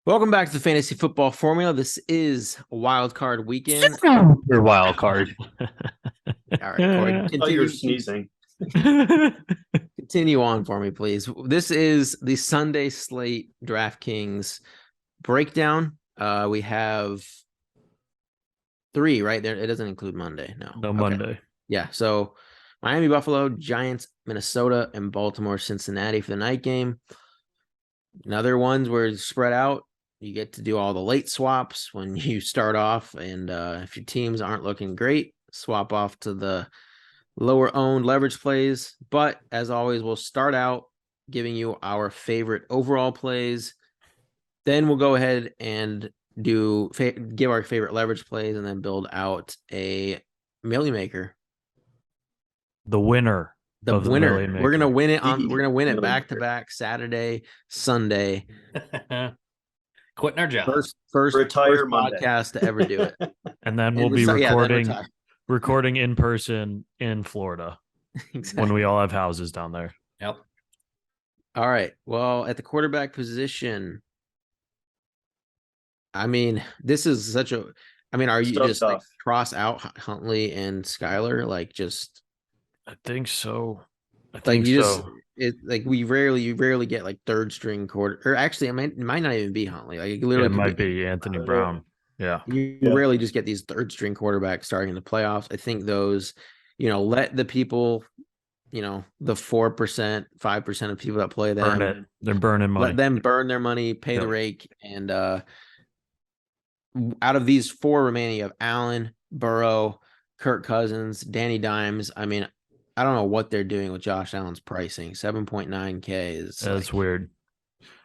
Welcome back to the Fantasy Football Formula. This is a wild card weekend. Your wild card. All right, Corey, Oh, you're sneezing. continue on for me, please. This is the Sunday slate Draftkings breakdown. We have 3 right there. It doesn't include Monday. No, Okay. Monday. Yeah, so Miami, Buffalo, Giants, Minnesota, and Baltimore, Cincinnati for the night game. Another ones where it's spread out. You get to do all the late swaps when you start off, and if your teams aren't looking great, swap off to the lower owned leverage plays. But as always, we'll start out giving you our favorite overall plays. Then we'll go ahead and give our favorite leverage plays, and then build out a Millie Maker. The winner. We're gonna win it back to back Saturday, Sunday. Quitting our job. First retire podcast to ever do it. And then we'll be recording in person in Florida. Exactly. When we all have houses down there. Yep. All right. Well, at the quarterback position, I mean, this is such a. I mean, are you just tough. Like cross out Huntley and Skyler? Like just. I think so. We rarely get like third string quarter, or actually, it might not even be Huntley. Like it might be Anthony Brown. Yeah, you rarely just get these third string quarterbacks starting in the playoffs. I think those, let the people, the 4%, 5% of people that play them burn it. They're burning money. Let them burn their money, pay the rake, and out of these 4 remaining, you have Allen, Burrow, Kirk Cousins, Danny Dimes. I mean, I don't know what they're doing with Josh Allen's pricing. 7.9K is that's weird.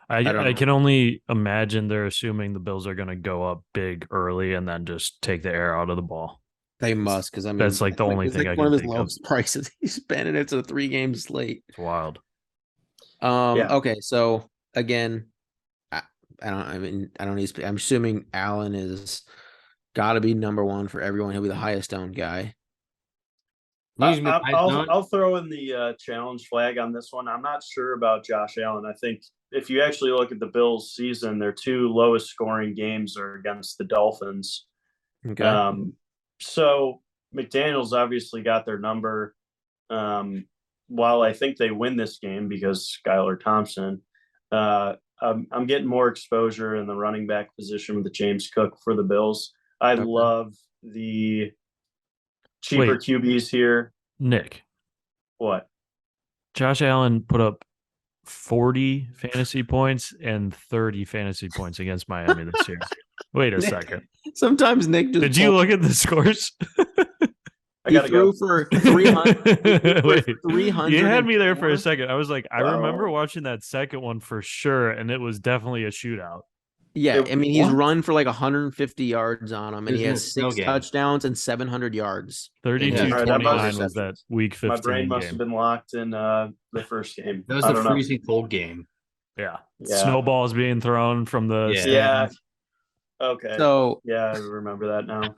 I can only imagine they're assuming the Bills are going to go up big early and then just take the air out of the ball. They must, because I mean that's like the only thing I can think of. One of his lowest prices he's been, and it's a 3-game slate. It's wild. Okay, so again, I'm assuming Allen is got to be number 1 for everyone. He'll be the highest owned guy. I'll throw in the challenge flag on this one. I'm not sure about Josh Allen. I think if you actually look at the Bills' season, their 2 lowest scoring games are against the Dolphins. Okay. So McDaniel's obviously got their number. While I think they win this game because Skylar Thompson, I'm getting more exposure in the running back position with the James Cook for the Bills. I love the cheaper QBs here. Nick. What? Josh Allen put up 40 fantasy points and 30 fantasy points against Miami this year. Wait a second. Sometimes Nick just. Did you look at the scores? I gotta go for 300. Wait, 300. You had me there for a second. I was like, I remember watching that second one for sure, and it was definitely a shootout. Yeah, I mean, he's run for like 100 yards on him, and he has 6 touchdowns and 700 yards. 32-29 was that week 15 My brain must game. have been locked in the first game. That was the freezing cold game. Yeah. Snowballs being thrown from the stands. Okay. So I remember that now.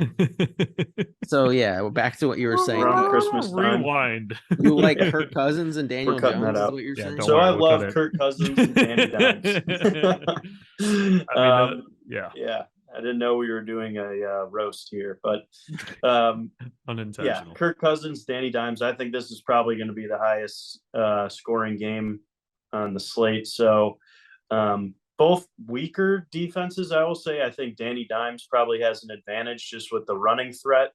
So back to what you were saying. Around Christmas time. Rewind. You like Kirk Cousins and Daniel Jones? Is what you're saying? So I love Kirk Cousins and Danny Dimes. Yeah. I didn't know we were doing a roast here, but unintentional. Yeah, Kirk Cousins, Danny Dimes. I think this is probably going to be the highest scoring game on the slate. So both weaker defenses, I will say. I think Danny Dimes probably has an advantage just with the running threat.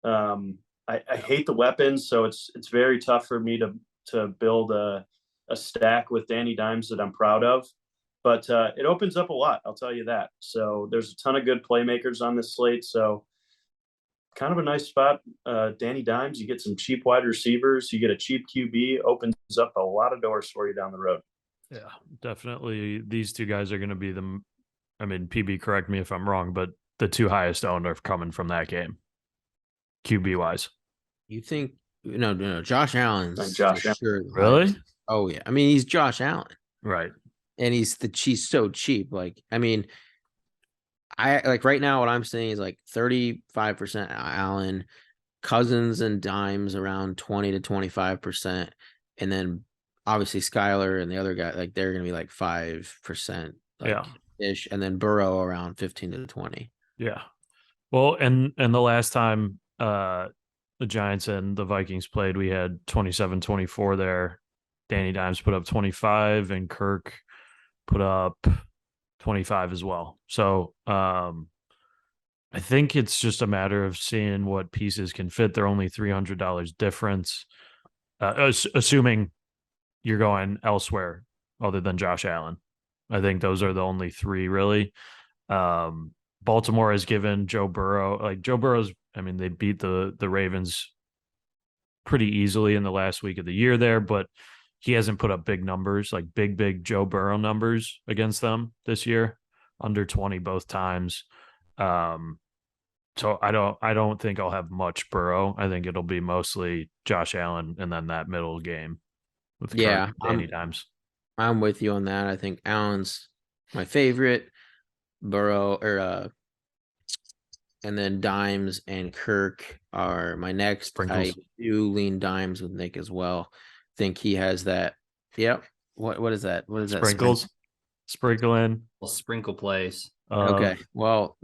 I hate the weapons, so it's very tough for me to build a stack with Danny Dimes that I'm proud of. But it opens up a lot, I'll tell you that. So there's a ton of good playmakers on this slate. So kind of a nice spot. Danny Dimes, you get some cheap wide receivers, you get a cheap QB, opens up a lot of doors for you down the road. Yeah, definitely. These 2 guys are going to be PB, correct me if I'm wrong, but the 2 highest owned are coming from that game, QB wise. You think? No. Josh Allen's Josh Allen. Sure. Really? Oh yeah. I mean, he's Josh Allen, right? And he's so cheap. Like, I mean, I like right now what I'm saying is like 35% Allen, Cousins and Dimes around 20 to 25%, and then obviously Skyler and the other guy, like they're gonna be like 5%. Like, ish, and then Burrow around 15 to 20. Yeah. Well, and the last time the Giants and the Vikings played, we had 27-24 there. Danny Dimes put up 25 and Kirk put up 25 as well. So I think it's just a matter of seeing what pieces can fit. They're only $300 difference, assuming you're going elsewhere other than Josh Allen. I think those are the only three really. Baltimore has given Joe Burrow, like Joe Burrow's, I mean, they beat the Ravens pretty easily in the last week of the year there, but he hasn't put up big numbers, like big Joe Burrow numbers against them this year, under 20 both times. So I don't think I'll have much Burrow. I think it'll be mostly Josh Allen and then that middle game with Kirk, Danny Dimes. I'm with you on that. I think Allen's my favorite. Burrow and then Dimes and Kirk are my next. Sprinkles. I do lean Dimes with Nick as well. Think he has that. Yep. What is that? What is that? Sprinkles. Sprinkle in. Well, sprinkle plays. Okay. Well,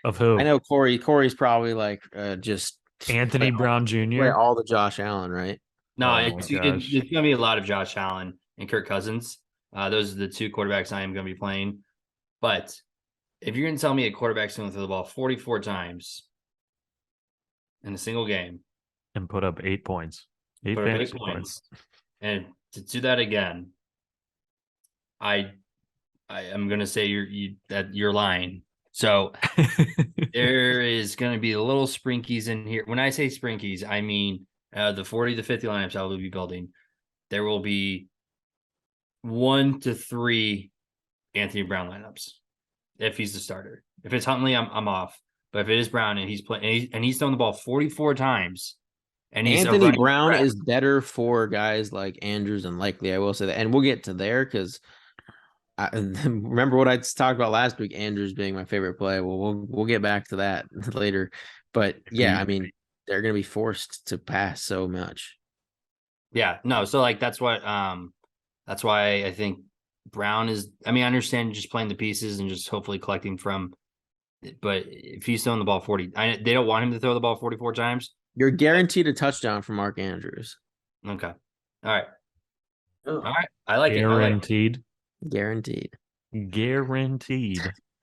Of who? I know Corey. Corey's probably like just Anthony Brown play Jr. all the Josh Allen, right? No, Oh it's my gosh. going to be a lot of Josh Allen and Kirk Cousins. Those are the two quarterbacks I am going to be playing. But if you're going to tell me a quarterback's going to throw the ball 44 times in a single game And put up 8 points. 8 put up 8 fantasy points, points. and to do that again, I am going to say that you're lying. So there is going to be little sprinkies in here. When I say sprinkies, I mean the 40 to 50 lineups I will be building. There will be 1 to 3 Anthony Brown lineups if he's the starter. If it's Huntley, I'm off. But if it is Brown and he's playing and he's thrown the ball 44 times, and he's Anthony Brown is better for guys like Andrews and Likely. I will say that, and we'll get to there because I remember what I talked about last week. Andrews being my favorite play. Well, we'll get back to that later. But yeah, I mean, they're going to be forced to pass so much. Yeah, no. So like that's why I think Brown is. I mean, I understand just playing the pieces and just hopefully collecting from. But if he's throwing the ball 40, they don't want him to throw the ball 44 times. You're guaranteed a touchdown from Mark Andrews. Okay, all right, Oh. all right. I like it. Guaranteed. Guaranteed.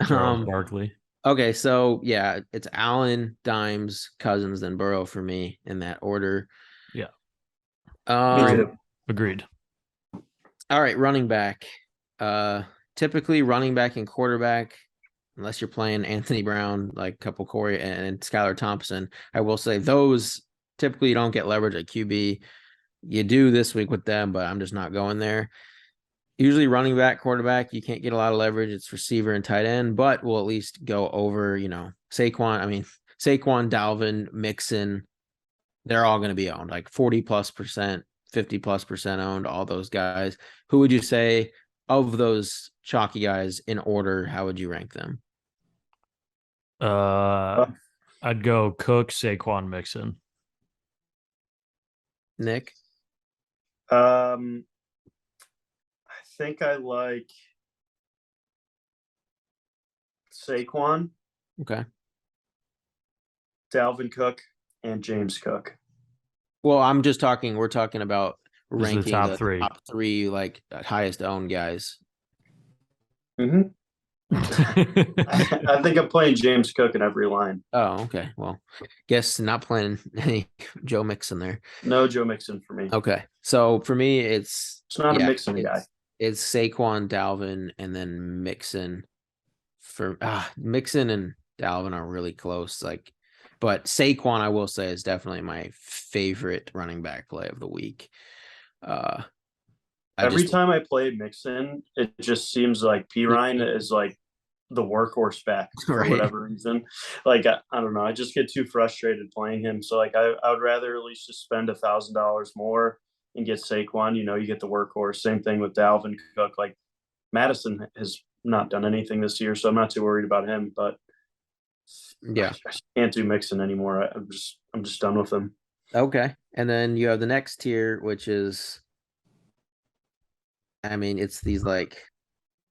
Charles Barkley. Okay, so yeah, it's Allen, Dimes, Cousins, then Burrow for me in that order. Yeah. Agreed. All right, running back. Typically running back and quarterback, unless you're playing Anthony Brown, like a couple Corey and Skylar Thompson, I will say those typically you don't get leverage at QB. You do this week with them, but I'm just not going there. Usually running back, quarterback, you can't get a lot of leverage. It's receiver and tight end, but we'll at least go over, Saquon, Dalvin, Mixon, they're all going to be owned, like 40+%, 50+% owned, all those guys. Who would you say of those chalky guys in order? How would you rank them? I'd go Cook, Saquon, Mixon. Nick? I think I like Saquon, Okay. Dalvin Cook, and James Cook. Well, we're talking about ranking the top the three. top three, like highest owned guys. Mm-hmm. I think I'm playing James Cook in every line. Oh, okay. Well, guess not playing any Joe Mixon there. No Joe Mixon for me. Okay. So for me, it's not a Mixon guy. It's Saquon, Dalvin, and then Mixon. For Mixon and Dalvin are really close. But Saquon, I will say, is definitely my favorite running back play of the week. Every time I play Mixon, it just seems like Pirine is like the workhorse back for whatever reason. Like I don't know, I just get too frustrated playing him. So like I would rather at least just spend $1,000 more and get Saquon. You get the workhorse. Same thing with Dalvin Cook. Like Madison has not done anything this year, so I'm not too worried about him. But yeah, I can't do Mixon anymore. I'm just done with him. Okay, and then you have the next tier, which is, it's these like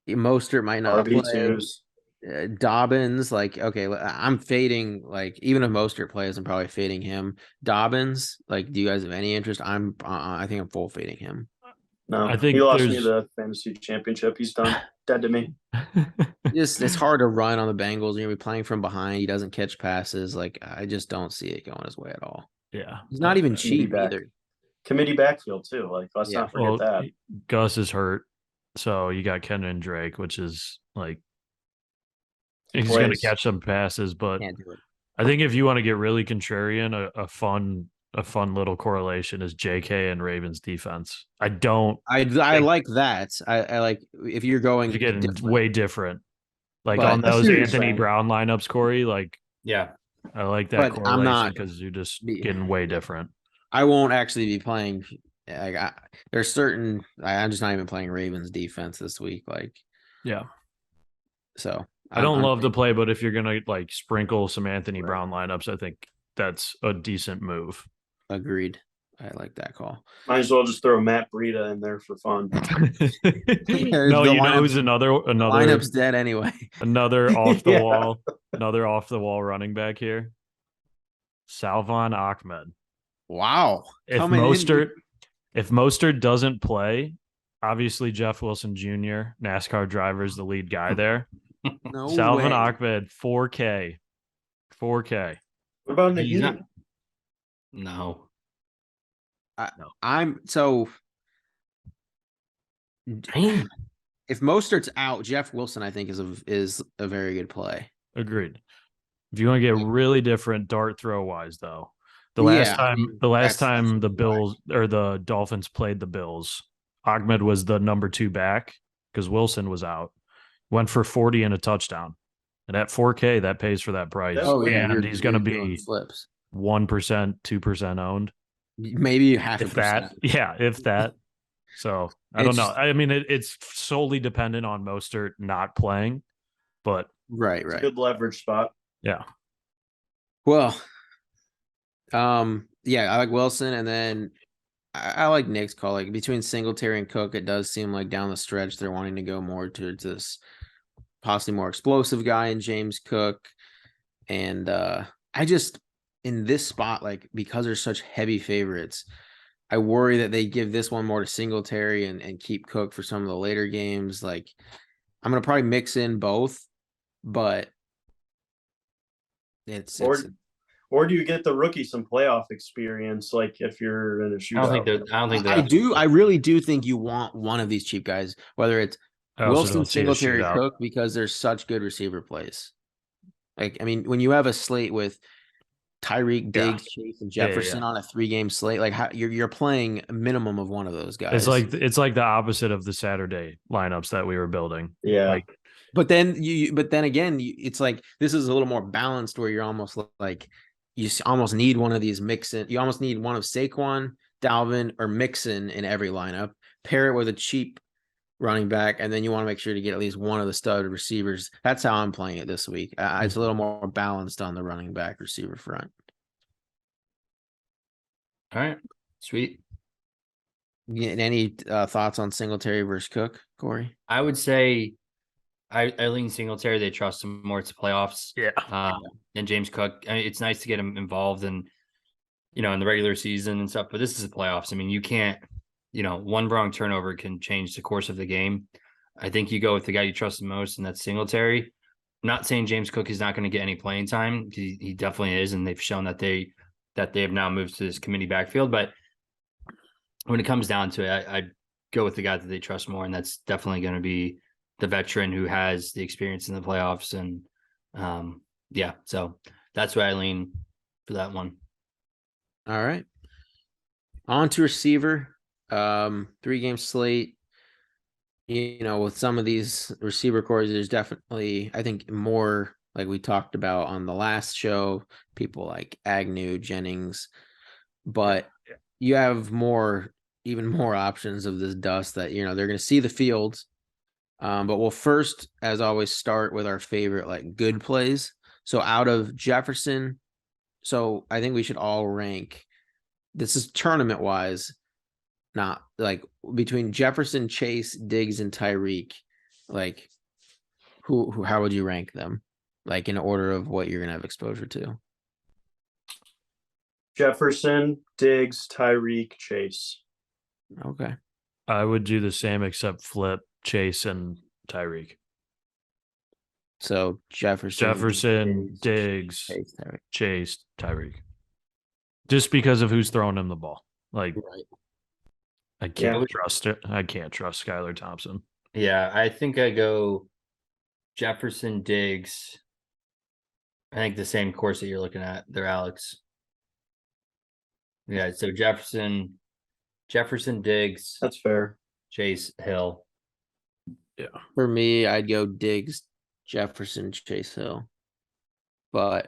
Mostert might not play. RB2s. Dobbins, like, okay, I'm fading, like, even if Mostert plays, I'm probably fading him. Dobbins, like, do you guys have any interest? I think I'm full fading him. No, I think he lost me there's- the fantasy championship. He's done. Dead to me. It's hard to run on the Bengals. You're gonna be playing from behind. He doesn't catch passes. Like, I just don't see it going his way at all. Yeah. He's not even Committee cheap back. either. Committee backfield too. Like, let's Yeah. not forget that. Gus is hurt. So you got Kenyon Drake, which is like he's going to plays. catch some passes, but Can't do it. I think if you want to get really contrarian, a fun little correlation is JK and Ravens defense. I like that. I like if you're going you're getting different. way different. Like But on I see those what you're Anthony saying. Brown lineups, Corey, like Yeah. I like that But I'm correlation not- because you're just getting way different. I won't actually be playing. Like, there's certain. I'm just not even playing Ravens defense this week. Like, Yeah. so I don't I'm love to play, but if you're gonna like sprinkle some Anthony Brown lineups, I think that's a decent move. agreed. I like that call. Might as well just throw Matt Breida in there for fun. No, The you know lineup- who's another Lineup's dead anyway. another off the Yeah. wall, another off the wall running back here. Salvon Ahmed. Wow. If Coming in- Mostert doesn't play, obviously Jeff Wilson Jr., NASCAR driver, is the lead guy there. No Salvon way. Ahmed, 4K. 4K. What about He's not- Nagini? No. I'm so. Damn. If Mostert's out, Jeff Wilson, I think, is a very good play. Agreed. If you want to get really different dart throw wise, though, the Yeah, last I time mean, the last that's time the why. Bills or the Dolphins played the Bills, Ahmed was the number 2 back because Wilson was out. Went for 40 and a touchdown. And at 4K, that pays for that price. Oh, and you're- he's going to you're doing be flips. 1%, 2% owned. Maybe half a If that, percent. yeah, if that. So I don't know. It's- I mean, it's solely dependent on Mostert not playing, but Right, It's a right. good leverage spot. yeah. Well, yeah, I like Wilson, and then I like Nick's call. Like between Singletary and Cook, it does seem like down the stretch they're wanting to go more towards this possibly more explosive guy in James Cook. And I just in this spot, like because they're such heavy favorites, I worry that they give this one more to Singletary and keep Cook for some of the later games. Like I'm gonna probably mix in both, but it's Or do you get the rookie some playoff experience? Like if you're in a shootout. I don't think I really do think you want one of these cheap guys, whether it's I also Wilson, don't see a Singletary, shootout. Cook, because there's such good receiver plays. Like, I mean, when you have a slate with Tyreek, Diggs, Chase, and Yeah, Jefferson on a 3-game slate, like you're playing a minimum of one of those guys. It's like the opposite of the Saturday lineups that we were building. Yeah. Like, but then again, it's like this is a little more balanced where you're almost like you almost need one of these Mixon. You almost need one of Saquon, Dalvin, or Mixon in every lineup. Pair it with a cheap running back, and then you want to make sure to get at least one of the stud receivers. That's how I'm playing it this week. It's a little more balanced on the running back receiver front. All right. Sweet. Any thoughts on Singletary versus Cook, Corey? I would say I lean Singletary. They trust him more to playoffs. Than James Cook. I mean, it's nice to get him involved in the regular season and stuff, but this is the playoffs. I mean, you can't, one wrong turnover can change the course of the game. I think you go with the guy you trust the most, and that's Singletary. I'm not saying James Cook is not going to get any playing time. He definitely is, and they've shown that they have now moved to this committee backfield. But when it comes down to it, I'd go with the guy that they trust more, and that's definitely going to be the veteran who has the experience in the playoffs. And so that's where I lean for that one. All right. On to receiver. 3-game slate. With some of these receiver cores, there's definitely, I think, more like we talked about on the last show, people like Agnew, Jennings, but you have even more options of this dust that, they're going to see the fields. But we'll first, as always, start with our favorite, like good plays. So out of Jefferson, so I think we should all rank, this is tournament wise, not like between Jefferson, Chase, Diggs, and Tyreek. Like, who? How would you rank them? Like in order of what you're gonna have exposure to. Jefferson, Diggs, Tyreek, Chase. Okay. I would do the same except flip Chase and Tyreek. So Jefferson, Diggs, Chase, Tyreek. Chase, Tyreek. Just because of who's throwing him the ball. Like, Right. I can't trust it. I can't trust Skylar Thompson. Yeah, I think I go Jefferson, Diggs. I think the same course that you're looking at there, Alex. Yeah, so Jefferson, Diggs, That's fair. Chase, Hill. Yeah. For me, I'd go Diggs, Jefferson, Chase Hill. But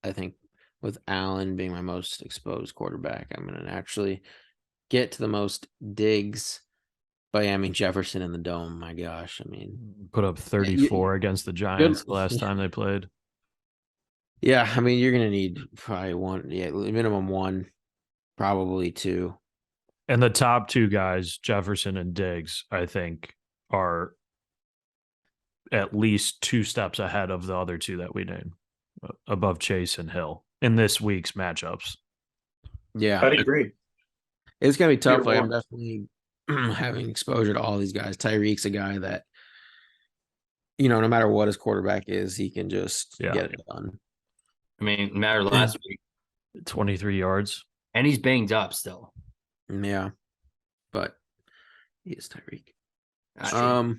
I think with Allen being my most exposed quarterback, I'm going to actually get to the most Diggs by aiming Jefferson in the dome. My gosh. I mean, put up 34 against the Giants the last time they played. Yeah. I mean, you're going to need probably one, minimum one, probably two. And the top two guys, Jefferson and Diggs, I think are at least 2 steps ahead of the other two that we named, above Chase and Hill in this week's matchups. Yeah. I'd agree. It's going to be tough. Tier I'm one. definitely having exposure to all these guys. Tyreek's a guy that, no matter what his quarterback is, he can just get it done. I mean, matter last week, 23 yards. and he's banged up still. Yeah. But he is Tyreek. I-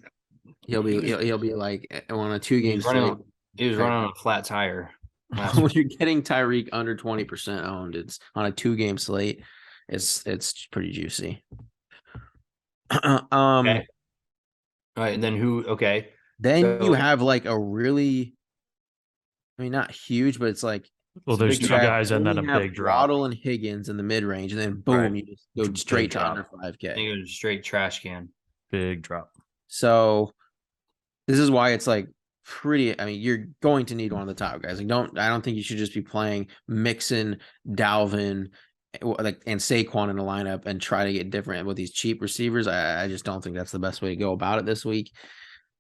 He'll be like on a 2-game slate. He was running on a flat tire. When you're getting Tyreek under 20% owned, it's on a 2-game slate. It's pretty juicy. Okay. All right, and then who? Okay, Then So- you have like a really, I mean, not huge, but it's like, Well, there's you 2 have- guys and then a you have big drop. Waddle and Higgins in the mid range, and then boom, Right. you just go Big straight to drop. under I 5K. think it was a straight trash can. Big drop. So this is why it's like pretty. I mean, you're going to need one of the top guys. Like, I don't think you should just be playing Mixon, Dalvin, and Saquon in the lineup and try to get different with these cheap receivers. I just don't think that's the best way to go about it this week.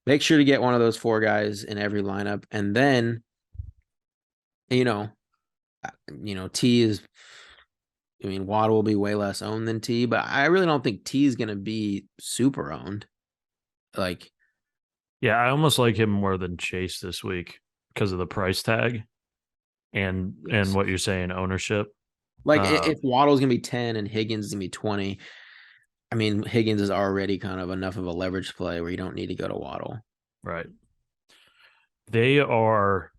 Make sure to get one of those 4 guys in every lineup, and then T is. I mean, Waddle will be way less owned than T, but I really don't think T is going to be super owned. Like, Yeah, I almost like him more than Chase this week because of the price tag and what you're saying, ownership. Like if Waddle's gonna be 10 and Higgins is gonna be 20, I mean Higgins is already kind of enough of a leverage play where you don't need to go to Waddle. Right. They are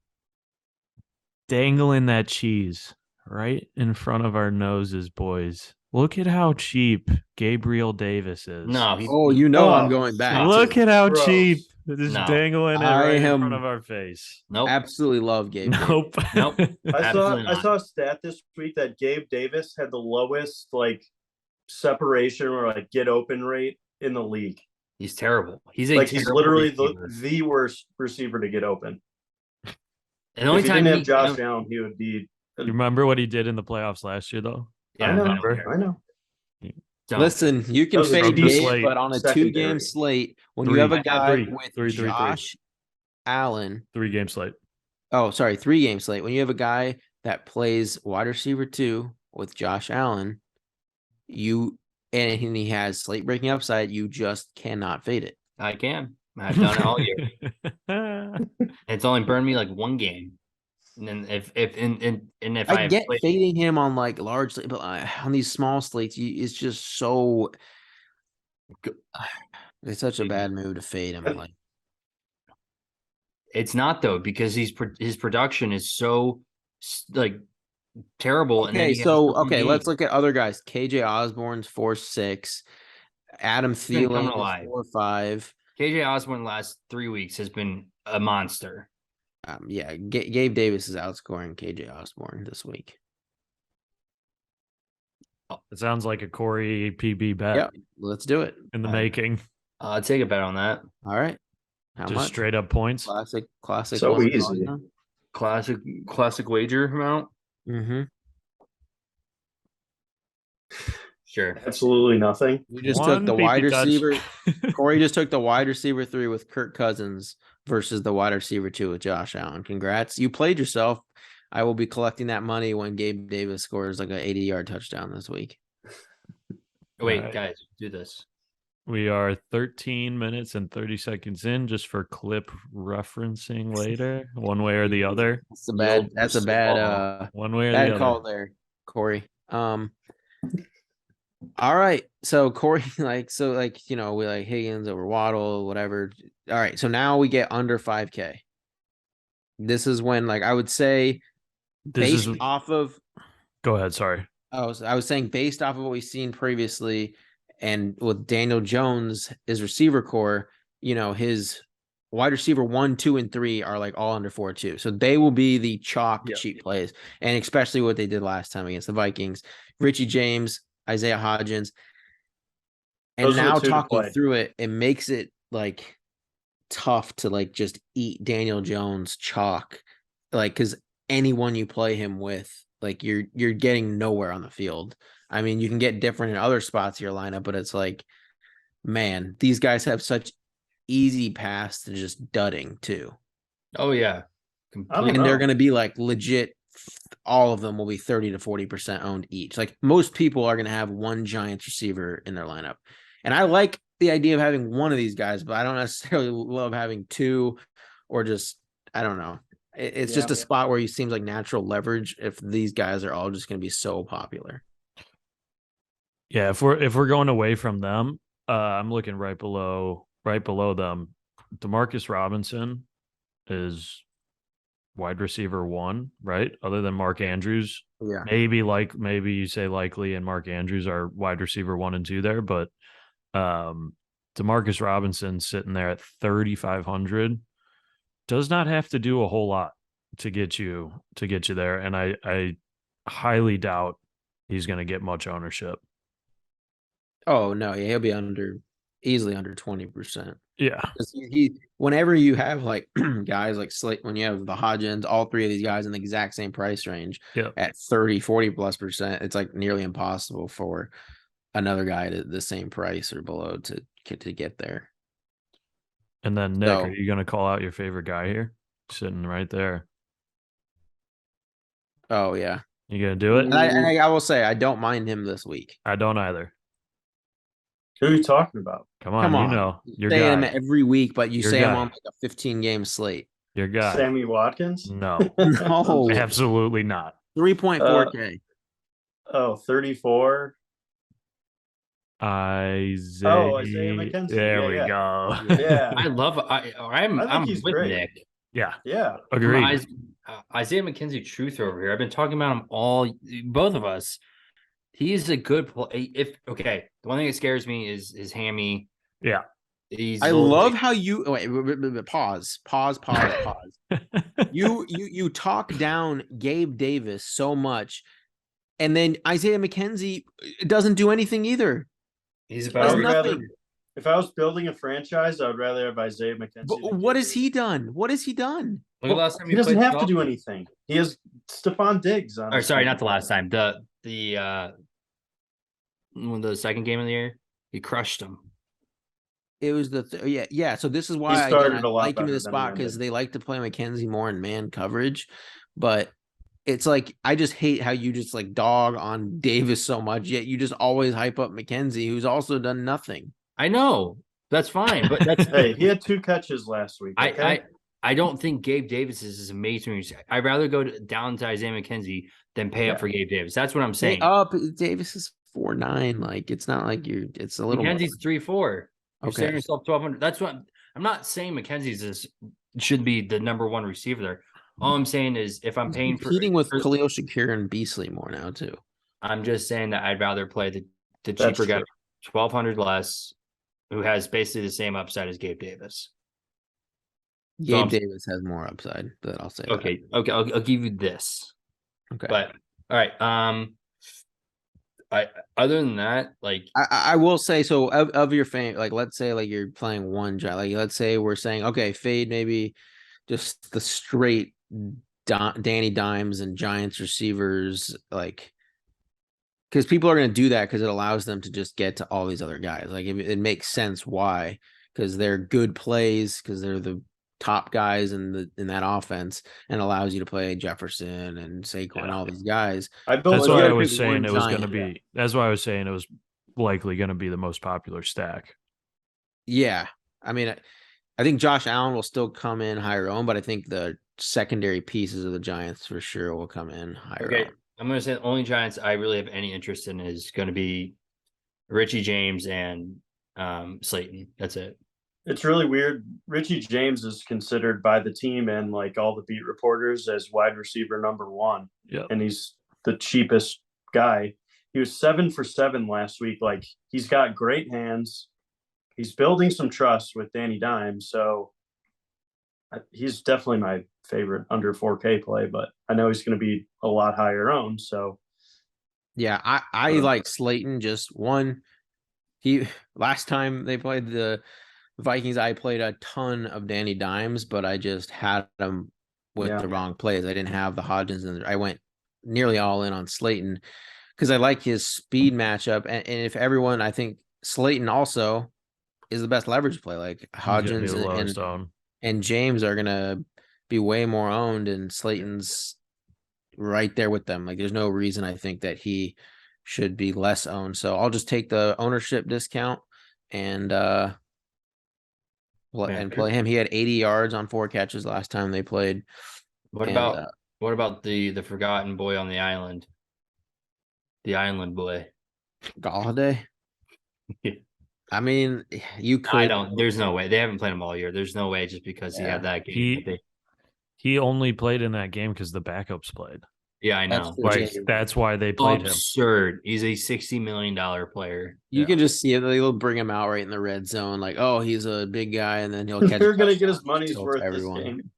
dangling that cheese right in front of our noses, boys. Look at how cheap Gabriel Davis is. No, I'm going back. Look at how Gross. cheap. Just No. dangling it I right in am- front of our face. nope. Absolutely love Gabe. Nope. Nope. Absolutely I not. saw a stat this week that Gabe Davis had the lowest like separation or like get open rate in the league. He's terrible. He's He's literally receiver. the worst receiver to get open. And the only If he time didn't have Josh Allen, he would be. You remember what he did in the playoffs last year, though? Yeah, I know. remember. I know. Don't. Listen, you can That was a fade deep Gabe, slate. but on a Secondary. 2-game slate, when Three. you have I a got guy three. with Three. Josh Allen, 3-game slate. oh, sorry, 3-game slate. When you have a guy that plays wide receiver 2 with Josh Allen, and he has slate breaking upside, you just cannot fade it. I can. I've done it all year. It's only burned me like 1 game. And then if I have get played- fading him on like large, but on these small slates, it's just so. It's such a bad move to fade him. Like, it's not though, because his production is so like terrible. And then okay, he has the one game. let's look at other guys. KJ Osborne's 4.6, Adam been coming Thielen alive. is 4.5. KJ Osborne last 3 weeks has been a monster. Gabe Davis is outscoring KJ Osborne this week. It sounds like a Corey PB bet Yep, let's do it. in the making. I'll take a bet on that. All right, how Just much? straight up points. Classic. So easy. Classic wager amount. Mm-hmm. Sure. Absolutely nothing. You just One took the PP wide touch. receiver. Corey just took the wide receiver 3 with Kirk Cousins versus the wide receiver 2 with Josh Allen. Congrats. You played yourself. I will be collecting that money when Gabe Davis scores like an 80-yard touchdown this week. Wait, right. guys, do this. We are 13 minutes and 30 seconds in, just for clip referencing later, one way or the other. That's a bad One way or bad the call other. there, Corey. All right. So Corey, we like Higgins over Waddle, whatever. All right. So now we get under 5K. This is when, like, I would say, based off of. Go ahead. Sorry. I was saying based off of what we've seen previously, and with Daniel Jones, his receiver core, his wide receiver 1, 2, and 3 are like all under 4 too. So they will be the chalk cheap plays, and especially what they did last time against the Vikings. Richie James, Isaiah Hodgins, and Those are the now two to talking play. through it, it makes it like tough to like just eat Daniel Jones chalk, like, because anyone you play him with, like, you're getting nowhere on the field. I mean, you can get different in other spots of your lineup, but it's like, man, these guys have such easy paths to just dudding too. Oh yeah. Completely. And they're going to be like legit. All of them will be 30 to 40% owned each. Like, most people are going to have one Giants receiver in their lineup. And I like the idea of having one of these guys, but I don't necessarily love having two, or just, I don't know. It's just a spot where it seems like natural leverage if these guys are all just going to be so popular. Yeah, if we're going away from them, I'm looking right below them. Demarcus Robinson is wide receiver 1, right? Other than Mark Andrews. Yeah. Maybe you say Likely and Mark Andrews are wide receiver 1 and 2 there, but Demarcus Robinson sitting there at 3,500 does not have to do a whole lot to get you there, and I highly doubt he's going to get much ownership. Oh no, yeah, he'll be easily under 20%. Yeah, he whenever you have like guys like Slate, when you have the Hodgins, all 3 of these guys in the exact same price range, at 30-40+%, it's like nearly impossible for another guy to the same price or below to get there. And then Nick, are you going to call out your favorite guy here, sitting right there? Oh yeah, you gonna do it? And I will say I don't mind him this week. I don't either. Who are you talking about? Come on, you know your say guy him every week, but you say guy. him on like a 15-game slate. Your guy, Sammy Watkins? No, no, absolutely not. 3.4K. 34. Isaiah McKenzie. There we go. Yeah, I'm he's with great. Nick. Yeah, Agreed. Isaiah McKenzie truth over here. I've been talking about him both of us. He's a good play. The one thing that scares me is his hammy. Yeah. I love how you wait, pause. You talk down Gabe Davis so much, and then Isaiah McKenzie doesn't do anything either. He's about nothing. If I was building a franchise, I would rather have Isaiah McKenzie. But what has he done? What has he done? Look at last time he doesn't have to do anything. He has Stephon Diggs on. Sorry, not the last time. The second game of the year, he crushed him. It was yeah. So this is why I like him in the spot, because they like to play McKenzie more in man coverage, but it's like, I just hate how you just like dog on Davis so much, yet you just always hype up McKenzie, who's also done nothing. I know, that's fine, but that's hey, he had 2 catches last week. Okay? I don't think Gabe Davis is amazing. I'd rather go down to Isaiah McKenzie than pay up for Gabe Davis. That's what I'm saying. Davis is 4.9. Like, it's not like it's a little. McKenzie's 3.4. You're saving yourself 1,200. That's what I'm not saying. McKenzie's should be the number 1 receiver there. All I'm saying is, if I'm paying competing with Khalil Shakir and Beasley more now too. I'm just saying that I'd rather play the cheaper guy, 1,200 less, who has basically the same upside as Gabe Davis. Gabe Davis has more upside, but I'll say okay. I'll give you this. Okay, but all right. Other than that, like, I will say, so of your fan, like, let's say like you're playing one giant, like let's say we're saying, okay, fade maybe just the straight Danny Dimes and Giants receivers, like because people are going to do that because it allows them to just get to all these other guys. Like it makes sense why, because they're good plays, because they're the top guys in that offense, and allows you to play Jefferson and Saquon and all these guys. That's why I was saying it was going to be. That's why I was saying it was likely going to be the most popular stack. Yeah, I mean, I think Josh Allen will still come in higher owned, but I think the secondary pieces of the Giants for sure will come in higher owned. I'm going to say the only Giants I really have any interest in is going to be Richie James and Slayton. That's it. It's really weird. Richie James is considered by the team and like all the beat reporters as wide receiver number 1. Yeah. And he's the cheapest guy. He was 7 for 7 last week. Like, he's got great hands. He's building some trust with Danny Dimes. So he's definitely my favorite under 4K play, but I know he's going to be a lot higher owned. So yeah, I like Slayton. Just one. Last time they played the Vikings, I played a ton of Danny Dimes, but I just had them with the wrong plays. I didn't have the Hodgins, and I went nearly all in on Slayton because I like his speed matchup. And if everyone, I think Slayton also is the best leverage play. Like Hodgins and James are gonna be way more owned, and Slayton's right there with them. Like, there's no reason I think that he should be less owned. So I'll just take the ownership discount and play him. He had 80 yards on 4 catches last time they played. What about the forgotten boy on the island? The island boy. Galladay? I mean, you could. There's no way. They haven't played him all year. There's no way just because he had that game. He only played in that game because the backups played. Yeah, I know. That's why they played him. Absurd. He's a $60 million player. You can just see it. They'll bring him out right in the red zone. Like, oh, he's a big guy, and then he'll catch. They're going to get his money's worth this game.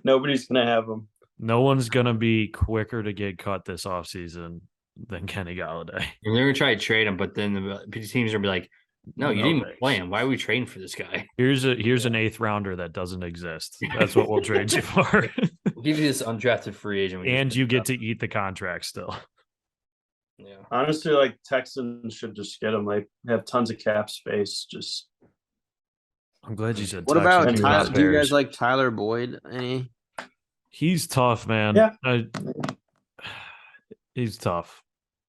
Nobody's going to have him. No one's going to be quicker to get cut this offseason than Kenny Galladay. And they're going to try to trade him, but then the teams are going to be like, no, you didn't even play him. Why are we trading for this guy? Here's an 8th rounder that doesn't exist. That's what we'll trade you for. We'll give you this undrafted free agent. And you get to eat the contract still. Yeah. Honestly, like, Texans should just get him. They have tons of cap space. Just. I'm glad you said. What about Tyler? Do you guys like Tyler Boyd? Any? He's tough, man. Yeah. He's tough.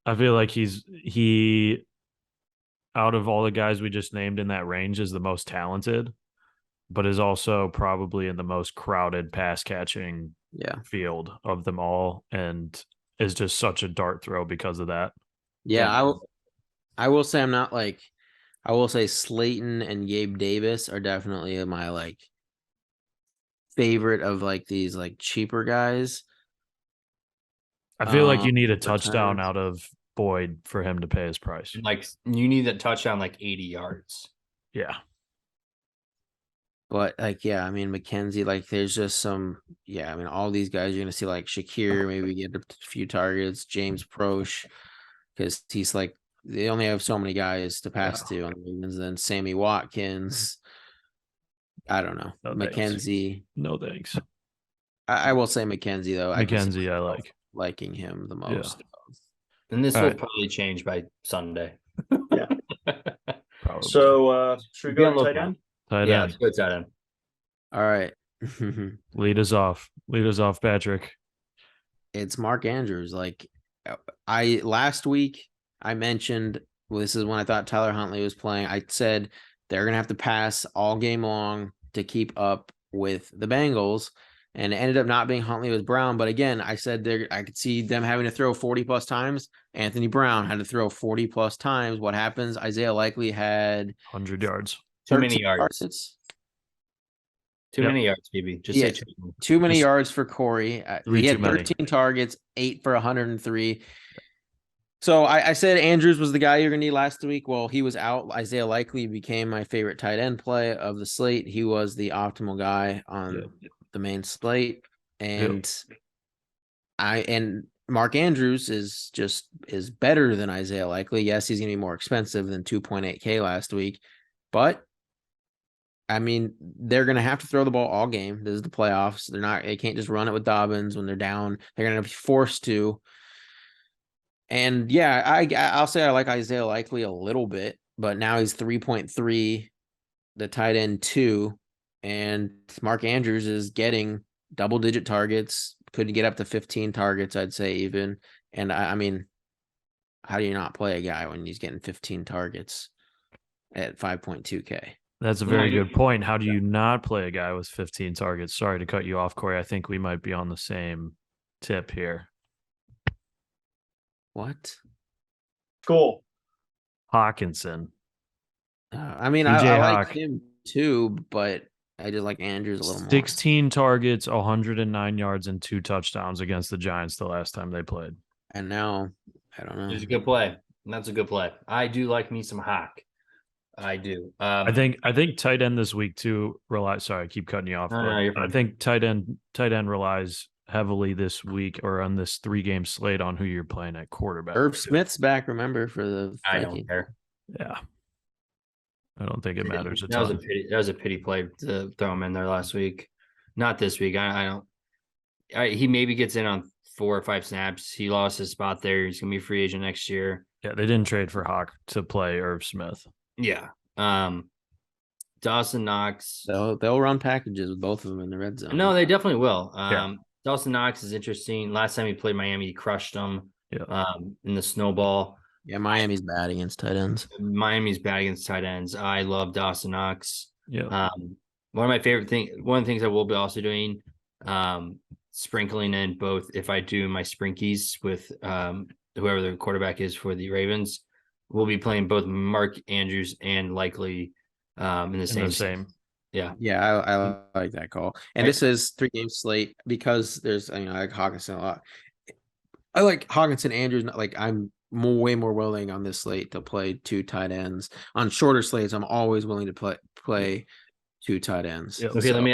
I feel like he out of all the guys we just named in that range is the most talented, but is also probably in the most crowded pass catching field of them all, and is just such a dart throw because of that. Yeah, I will say I'm not like, I will say Slayton and Gabe Davis are definitely my like favorite of like these like cheaper guys. I feel like you need a touchdown out of Boyd for him to pay his price. Like, you need that touchdown like 80 yards. Yeah. But like, I mean, McKenzie, like, there's just some, I mean, all these guys you're gonna see, like Shakir maybe get a few targets, James Proche, because he's like, they only have so many guys to pass to on the Ravens. Then Sammy Watkins, I don't know, McKenzie. No thanks. I will say McKenzie though. McKenzie, I like liking him the most. Yeah. And this will probably change by Sunday. Yeah. Probably. So should we go to tight end? Tight Yeah, end. let's go tight end. All right. Lead us off, Patrick. It's Mark Andrews. Like, last week I mentioned, this is when I thought Tyler Huntley was playing. I said they're gonna have to pass all game long to keep up with the Bengals. And it ended up not being Huntley, it was Brown. But again, I said I could see them having to throw 40 plus times. Anthony Brown had to throw 40 plus times. What happens? Isaiah Likely had 100 yards. Too many yards. Too many yards, BB. Just say too many yards for Corey. He had 13 targets, 8 for 103. So I said Andrews was the guy you're going to need last week. Well, he was out. Isaiah Likely became my favorite tight end play of the slate. He was the optimal guy on the main slate. And Mark Andrews is better than Isaiah Likely. Yes, he's going to be more expensive than 2.8K last week, but I mean, they're going to have to throw the ball all game. This is the playoffs. They can't just run it with Dobbins when they're down. They're going to be forced to. And yeah, I'll say I like Isaiah Likely a little bit, but now he's 3.3, the tight end 2, and Mark Andrews is getting double-digit targets, could get up to 15 targets, I'd say even. And I mean, how do you not play a guy when he's getting 15 targets at 5.2K? That's a No, very you- good point. How do you not play a guy with 15 targets? Sorry to cut you off, Corey. I think we might be on the same tip here. What? Cool. Hawkinson. I mean, TJ I like Hawk. him too, but I just like Andrews a little more. 16 targets, 109 yards, and 2 touchdowns against the Giants the last time they played. And now, I don't know. It's a good play. That's a good play. I do like me some Hawk. I do. I think tight end this week too relies. Sorry, I keep cutting you off. No, but no, you're I fine. think tight end relies heavily this week or on this 3-game slate on who you're playing at quarterback. Irv Smith's back, remember, for the I Vikings. don't care. Yeah, I don't think it matters a That was a ton. pity. That was a pity play to throw him in there last week. Not this week. I don't. He maybe gets in on 4 or 5 snaps. He lost his spot there. He's gonna be a free agent next year. Yeah, they didn't trade for Hawk to play Irv Smith. Yeah. Dawson Knox. So they'll run packages with both of them in the red zone. No, they definitely will. Yeah. Dawson Knox is interesting. Last time he played Miami, he crushed them. Yeah. In the snowball. Yeah, Miami's bad against tight ends. Miami's bad against tight ends. I love Dawson Knox. Yeah. One of the things I will be also doing, sprinkling in both if I do my sprinkies with whoever the quarterback is for the Ravens, we'll be playing both Mark Andrews and Likely in the same. Yeah. Yeah, I like that call. And this is 3-game slate because there's I like Hawkinson a lot. I like Hawkinson, Andrews. Like I'm way more willing on this slate to play 2 tight ends. On shorter slates, I'm always willing to play 2 tight ends. Yeah. Okay, let me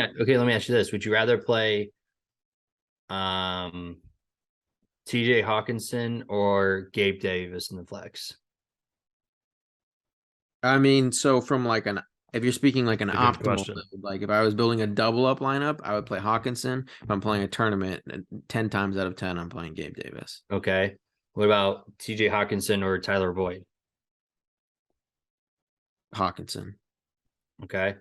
ask you this. Would you rather play TJ Hawkinson or Gabe Davis in the flex? I mean, so from like if you're speaking like an That's a good optimal, question. like if I was building a double up lineup, I would play Hawkinson. If I'm playing a tournament, 10 times out of 10, I'm playing Gabe Davis. Okay. What about TJ Hawkinson or Tyler Boyd? Hawkinson. Okay.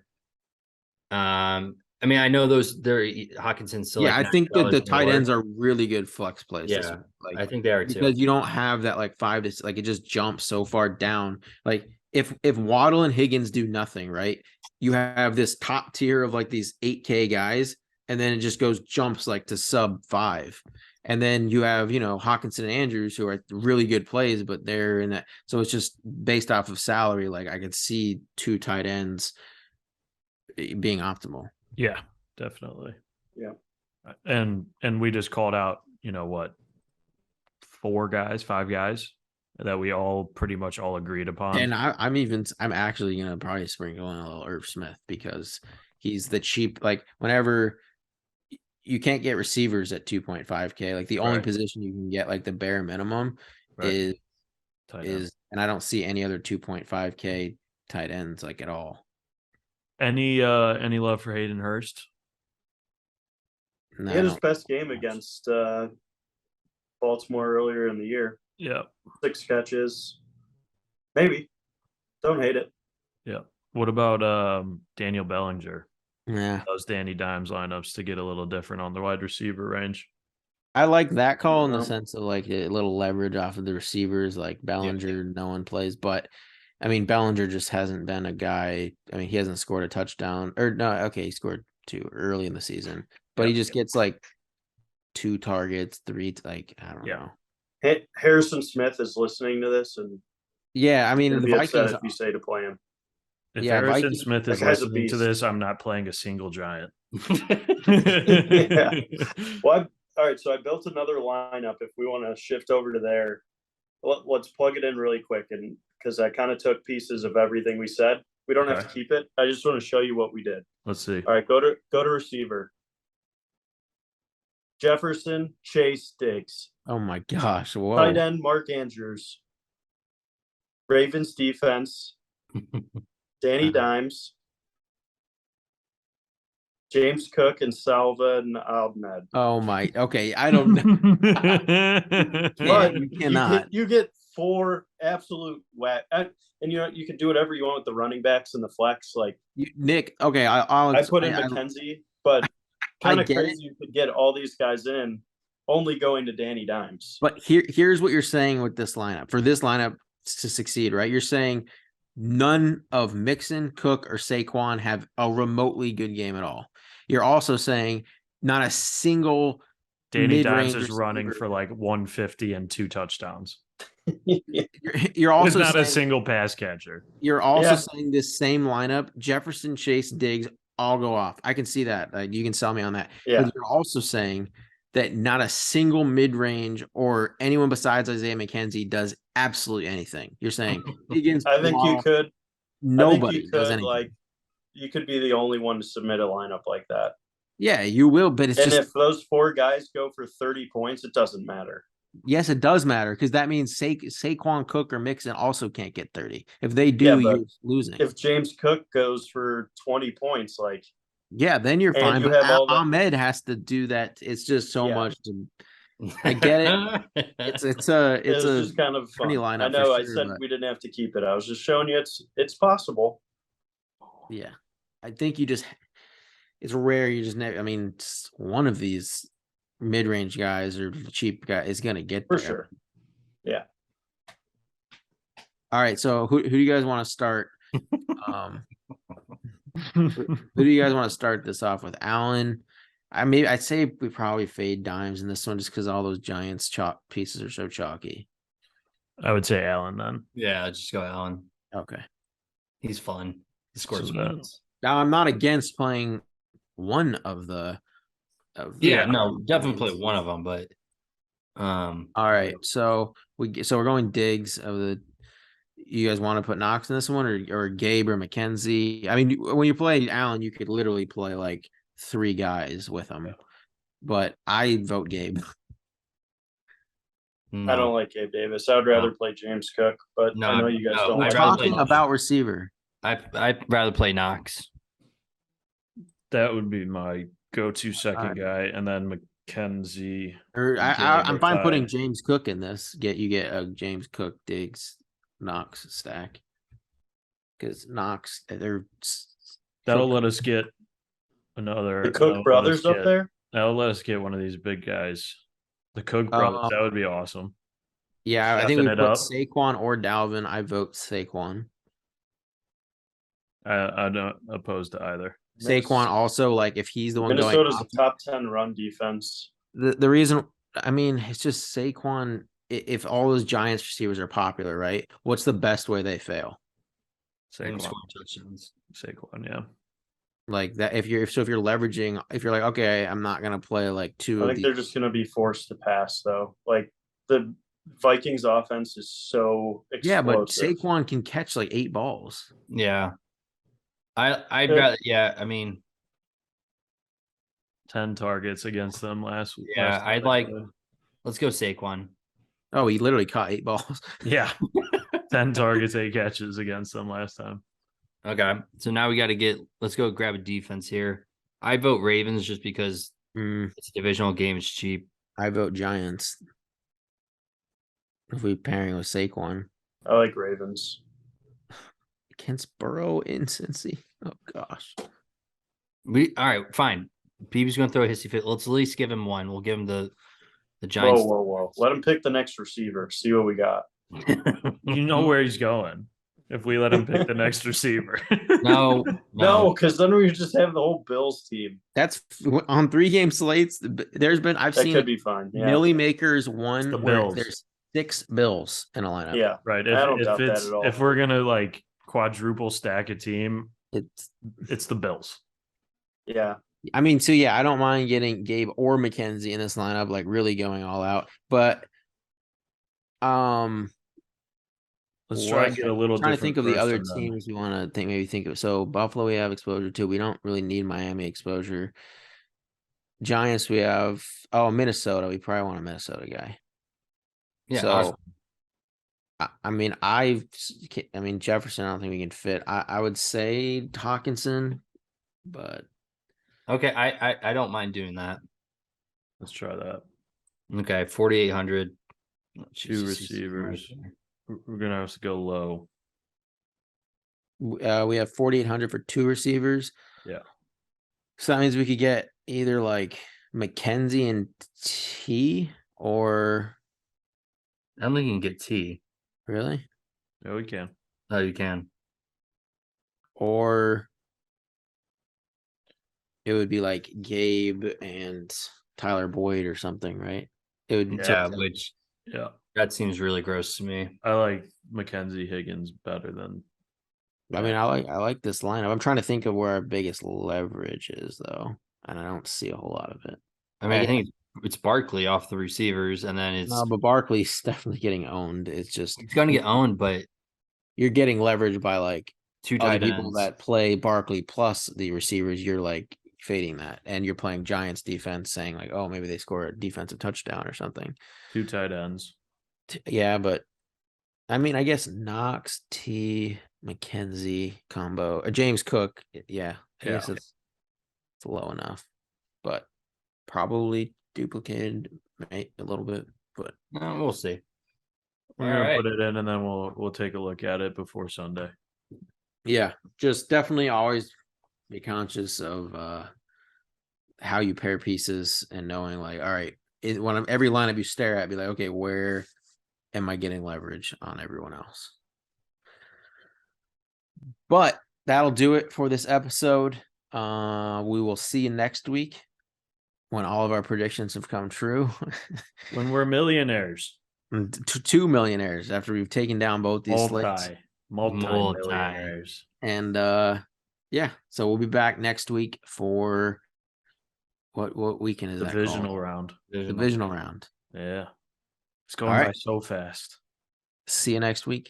I mean, I know they're Hawkinson's still. Yeah, like I think that the $9 tight more. ends are really good flex plays. Yeah, like, I think they are too. because you don't have that like 5 to like it just jumps so far down. Like if Waddle and Higgins do nothing, right? You have this top tier of like these 8K guys, and then it just jumps like to sub 5. And then you have, Hawkinson and Andrews who are really good plays, but they're in that. So it's just based off of salary. Like I could see 2 tight ends being optimal. Yeah, definitely. Yeah. And we just called out, 5 guys that we all pretty much all agreed upon. And I'm actually gonna probably sprinkle in a little Irv Smith because he's the cheap. Like whenever you can't get receivers at 2.5K, like the only Right. position you can get like the bare minimum Right. is Tight end. is, and I don't see any other 2.5K tight ends like at all. Any love for Hayden Hurst? No, He had his best game against Baltimore earlier in the year. Yeah. 6 catches. Maybe. Don't hate it. Yeah. What about Daniel Bellinger? yeah. Those Danny Dimes lineups to get a little different on the wide receiver range. I like that call in the No. sense of like a little leverage off of the receivers, like Bellinger, no one plays, but I mean, Bellinger just hasn't been a guy. I mean, he hasn't scored a touchdown or no. Okay. He scored 2 early in the season, but he just gets like 2 targets, 3, like, I don't know. Harrison Smith is listening to this and Yeah. I mean, he'll the be upset Vikings, if you say to play him. If Yeah, Harrison Vikings- Smith is that guy's a listening to beast. this, I'm not playing a single Giant. Yeah. Well, all right. So I built another lineup. If we want to shift over to there, let's plug it in really quick. And because I kind of took pieces of everything we said, we don't have to Okay. keep it. I just want to show you what we did. Let's see. All right. Go to receiver. Jefferson, Chase, Diggs. oh my gosh. Whoa. Tight end, Mark Andrews. Ravens defense, Danny Dimes. James Cook and Salva and Ahmed. Oh my. Okay, I don't know. But You cannot. you get 4 absolute whack, and you can do whatever you want with the running backs and the flex. Like Nick. Okay, I'll I put in explain. McKenzie, but I kind of get it. crazy you could get all these guys in only going to Danny Dimes. But here's what you're saying with this lineup. For this lineup to succeed, right? You're saying none of Mixon, Cook, or Saquon have a remotely good game at all. You're also saying not a single Danny Dimes mid-range is running receiver. for like 150 and 2 touchdowns. You're also There's not saying, a single pass catcher. You're also Yeah. saying this same lineup, Jefferson, Chase, Diggs, all go off. I can see that. You can sell me on that. Yeah. But you're also saying that not a single mid-range or anyone besides Isaiah McKenzie does absolutely anything. You're saying Higgins, I think you Waddle, could. nobody does could, anything. like, you could be the only one to submit a lineup like that. Yeah, you will, but it's And just if those 4 guys go for 30 points, it doesn't matter. yes, it does matter because that means Saquon, Cook, or Mixon also can't get 30. If they do, Yeah, but you're losing. If James Cook goes for 20 points, like Yeah, then you're and fine. you But have all the- Ahmed has to do that. It's just so Yeah. much. I get it. It's it was a just kind of funny fun. lineup. I know for I sure, said but we didn't have to keep it. I was just showing you it's possible. yeah, I think you just it's rare. You just never. I mean, one of these mid-range guys or cheap guy is gonna get For there. sure. Yeah. All right. So who do you guys want to start? Who do you guys want to start this off with? Allen. I'd say we probably fade Dimes in this one just because all those Giants chalk pieces are so chalky. I would say Allen then. Yeah, just go Allen. Okay. He's fun. He scores So points. Now I'm not against playing one of the. Yeah, no, definitely play one of them, but All right, so we're going Diggs of the. You guys want to put Knox in this one or Gabe or McKenzie? I mean, when you play Allen, you could literally play like 3 guys with him, but I vote Gabe. no. I don't like Gabe Davis. I would rather play James Cook, but No, I know you guys no, don't. I'm I'd rather play talking Knox. about receiver. I'd rather play Knox. That would be my go-to second Alright. guy, and then McKenzie. Or I'm Gabe fine or putting Ty. James Cook in this. You get a James Cook, Diggs, Knox stack because Knox they're That'll let us get another. The that'll Cook let brothers us up get- there. That'll let us get one of these big guys. The Cook brothers. That would be awesome. Yeah, I think we Stepping put it up. Saquon or Dalvin. I vote Saquon. I'm not opposed to either. Saquon also like if he's the one going Minnesota's off, a top 10 run defense. the reason I mean it's just Saquon. If all those Giants receivers are popular, right? What's the best way they fail? And Saquon. score touchdowns. Saquon, yeah. Like that if you're leveraging if you're like okay I'm not gonna play like 2 I of think these. they're just going to be forced to pass, though. Like the Vikings offense is so explosive. Yeah, but Saquon can catch like 8 balls. Yeah. I'd Yeah. rather, yeah, I mean, 10 targets against them last week. yeah, I'd like, let's go Saquon. Oh, he literally caught 8 balls. Yeah. 10 targets, 8 catches against them last time. Okay. So now we got to let's go grab a defense here. I vote Ravens just because it's a divisional game. It's cheap. I vote Giants. If we pairing with Saquon I like Ravens. against Burrow in Cincy. Oh gosh. All right, fine. BB's going to throw a hissy fit. Let's at least give him one. We'll give him the Giants. Whoa. Let him pick the next receiver. See what we got. You know where he's going if we let him pick the next receiver. No, No, because then we just have the whole Bills team. That's on 3-game slates. There's been I've That seen could be fun. Yeah. Millie Makers one the where Bills. there's 6 Bills in a lineup. Yeah. Right. I don't If doubt that it's at all. if we're gonna like quadruple stack a team, It's the Bills. Yeah. I mean, so yeah, I don't mind getting Gabe or McKenzie in this lineup, like really going all out. But Let's try and get a little trying to different think of the first other and then- teams we want to think of. So Buffalo we have exposure to. We don't really need Miami exposure. Giants we have Minnesota. We probably want a Minnesota guy. Yeah. So awesome. I mean Jefferson. I don't think we can fit. I would say Hawkinson, but Okay, I don't mind doing that. Let's try that. Okay, 4,800. Two receivers. We're gonna have to go low. We have 4,800 for 2 receivers. Yeah. So that means we could get either like McKenzie and T, or I don't think you can get T. really, Yeah, we can. Oh, you can. or it would be like Gabe and Tyler Boyd or something, right? It would be Yeah, which Yeah. that seems really gross to me. I like Mackenzie Higgins better than I mean, I like this lineup. I'm trying to think of where our biggest leverage is, though, and I don't see a whole lot of it. I mean, I guess- think it's Barkley off the receivers, and then it's No, but Barkley's definitely getting owned. It's just going to get owned, but you're getting leverage by like 2 other tight people ends. that play Barkley plus the receivers. You're like fading that, and you're playing Giants defense, saying like, oh, maybe they score a defensive touchdown or something. 2 tight ends. Yeah, but I mean, I guess Knox, T, McKenzie combo, James Cook. Yeah, I guess it's low enough, but probably duplicated, right, a little bit. But We'll see. We're All gonna right. put it in, and then we'll take a look at it before Sunday. yeah, just definitely always be conscious of how you pair pieces and knowing like, all right, every lineup you stare at, be like, okay, where am I getting leverage on everyone else? But that'll do it for this episode. We will see you next week when all of our predictions have come true. When we're millionaires. 2 millionaires after we've taken down both these slates. Multi-millionaires. And yeah, so we'll be back next week for what weekend is that called? Divisional round. Divisional round. Yeah. It's going All by right. so fast. See you next week.